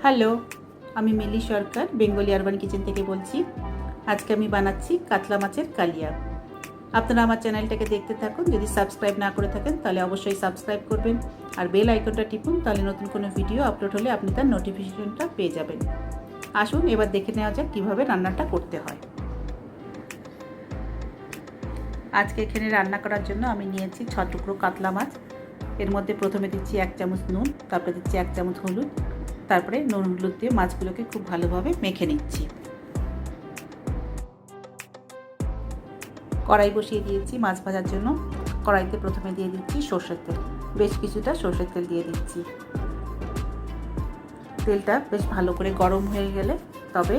Hello, আমি মিলি সরকার Bengali urban kitchen থেকে বলছি। আজকে আমি বানাচ্ছি কাতলা মাছের কালিয়া। আপনারা আমার চ্যানেলটাকে দেখতে থাকুন। যদি সাবস্ক্রাইব না করে থাকেন তাহলে অবশ্যই সাবস্ক্রাইব করবেন আর বেল আইকনটা টিপুন, তাহলে নতুন কোনো ভিডিও আপলোড হলে আপনি তার নোটিফিকেশনটা পেয়ে যাবেন। আসুন এবার দেখে নেওয়া যাক কীভাবে রান্নাটা করতে হয়। আজকে এখানে রান্না করার জন্য আমি নিয়েছি 6 টুকরো কাতলা মাছ। এর মধ্যে প্রথমে দিচ্ছি 1 চামচ নুন, তারপরে দিচ্ছি 1 চামচ হলুদ, তারপরে নুন হলুদ দিয়ে মাছগুলোকে খুব ভালোভাবে মেখে নিচ্ছি। কড়াই বসিয়ে দিয়েছি মাছ ভাজার জন্য। কড়াইতে প্রথমে দিয়ে দিচ্ছি সরষের তেল, বেশ কিছুটা সরষের তেল দিয়ে দিচ্ছি। তেলটা বেশ ভালো করে গরম হয়ে গেলে তবে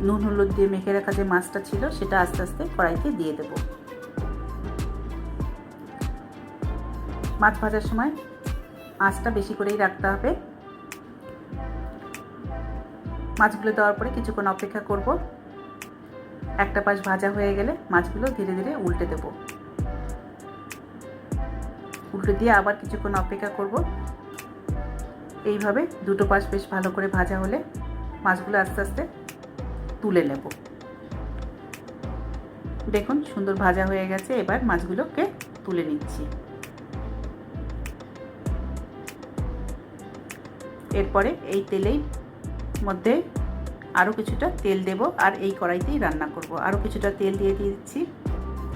নুন হলুদ দিয়ে মেখে রাখা যে মাছটা ছিল সেটা আস্তে আস্তে কড়াইতে দিয়ে দেব। মাছ ভাজার সময় আঁচটা বেশি করেই রাখতে হবে। মাছগুলো দেওয়ার পরে কিছুক্ষণ অপেক্ষা করব। একটা পাশ ভাজা হয়ে গেলে মাছগুলো ধীরে ধীরে উল্টে দেব। উল্টে দিয়ে আবার কিছুক্ষণ অপেক্ষা করব। এইভাবে দুটো পাশ বেশ ভালো করে ভাজা হলে মাছগুলো আস্তে আস্তে তুলে নেব। দেখুন সুন্দর ভাজা হয়ে গেছে। এবার মাছগুলোকে তুলে নিচ্ছি। এরপরে এই তেলেই মধ্যে আরও কিছুটা তেল দেব আর এই কড়াইতেই রান্না করব। আরও কিছুটা তেল দিয়ে দিচ্ছি।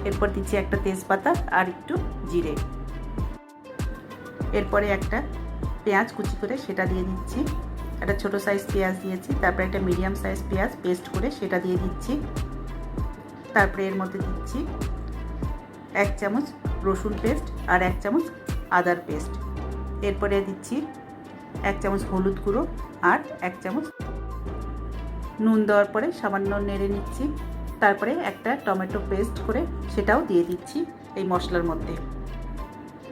এরপর দিচ্ছি একটা তেজপাতা আর একটু জিরে। এরপরে একটা পেঁয়াজ কুচি করে সেটা দিয়ে দিচ্ছি। একটা ছোটো সাইজ পেঁয়াজ দিয়েছি, তারপরে একটা মিডিয়াম সাইজ পেঁয়াজ পেস্ট করে সেটা দিয়ে দিচ্ছি। তারপরে এর মধ্যে দিচ্ছি 1 চামচ রসুন পেস্ট আর 1 চামচ আদার পেস্ট। এরপরে দিচ্ছি 1 চামচ হলুদ গুঁড়ো আর 1 চামচ নুন। দেওয়ার পরে সামান্য নেড়ে নিচ্ছি। তারপরে একটা টমেটো পেস্ট করে সেটাও দিয়ে দিচ্ছি এই মশলার মধ্যে।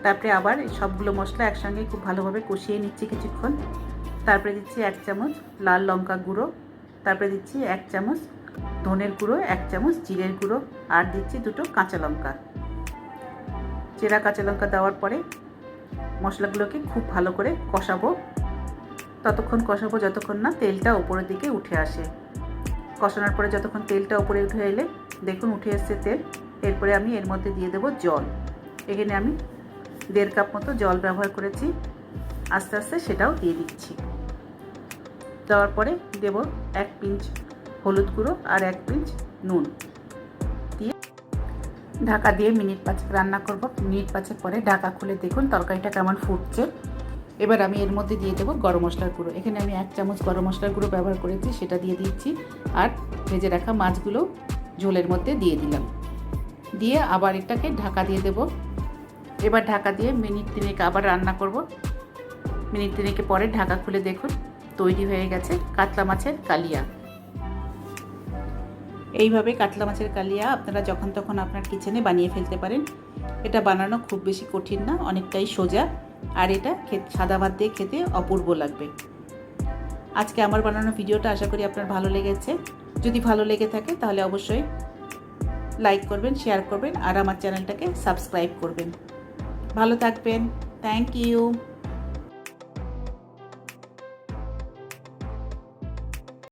তারপরে আবার সবগুলো মশলা একসঙ্গে খুব ভালোভাবে কষিয়ে নিচ্ছি কিছুক্ষণ। তারপরে দিচ্ছি 1 চামচ লাল লঙ্কা গুঁড়ো, তারপরে দিচ্ছি 1 চামচ ধনের গুঁড়ো, 1 চামচ জিরের গুঁড়ো আর দিচ্ছি 2টো কাঁচা লঙ্কা। চেরা কাঁচা লঙ্কা দেওয়ার পরে মশলাগুলোকে খুব ভালো করে কষাবো। ততক্ষণ কষাবো যতক্ষণ না তেলটা উপরের দিকে উঠে আসে। কষানোর পরে যতক্ষণ তেলটা উপরে উঠে এলে দেখুন উঠে এসছে তেল। এরপরে আমি এর মধ্যে দিয়ে দেবো জল। এখানে আমি 1.5 কাপ মতো জল ব্যবহার করেছি। আস্তে আস্তে সেটাও দিয়ে দিচ্ছি। দেওয়ার পরে দেব 1 পিঞ্চ হলুদ গুঁড়ো আর 1 পিঞ্চ নুন দিয়ে ঢাকা দিয়ে মিনিট 5 রান্না করব। মিনিট 5 পরে ঢাকা খুলে দেখুন তরকারিটা কেমন ফুটছে। এবার আমি এর মধ্যে দিয়ে দেবো গরম মশলার গুঁড়ো। এখানে আমি 1 চামচ গরম মশলার গুঁড়ো ব্যবহার করেছি, সেটা দিয়ে দিচ্ছি। আর ভেজে রাখা মাছগুলো ঝোলের মধ্যে দিয়ে দিলাম। দিয়ে আবার এটাকে ঢাকা দিয়ে দেব। এবার ঢাকা দিয়ে মিনিট 3 আবার রান্না করব। মিনিট 3 পরে ঢাকা খুলে দেখুন তৈরি হয়ে গেছে কাতলা মাছের কালিয়া। এইভাবে কাতলা মাছের কালিয়া আপনারা যখন তখন আপনার কিচেনে বানিয়ে ফেলতে পারেন। এটা বানানো খুব বেশি কঠিন না, অনেকটাই সোজা। আর এটা সাদা ভাত দিয়ে খেতে অপূর্ব লাগবে। আজকে আমার বানানো ভিডিওটা আশা করি আপনার ভালো লেগেছে। যদি ভালো লেগে থাকে তাহলে অবশ্যই লাইক করবেন, শেয়ার করবেন আর আমার চ্যানেলটাকে সাবস্ক্রাইব করবেন। ভালো থাকবেন। Thank you.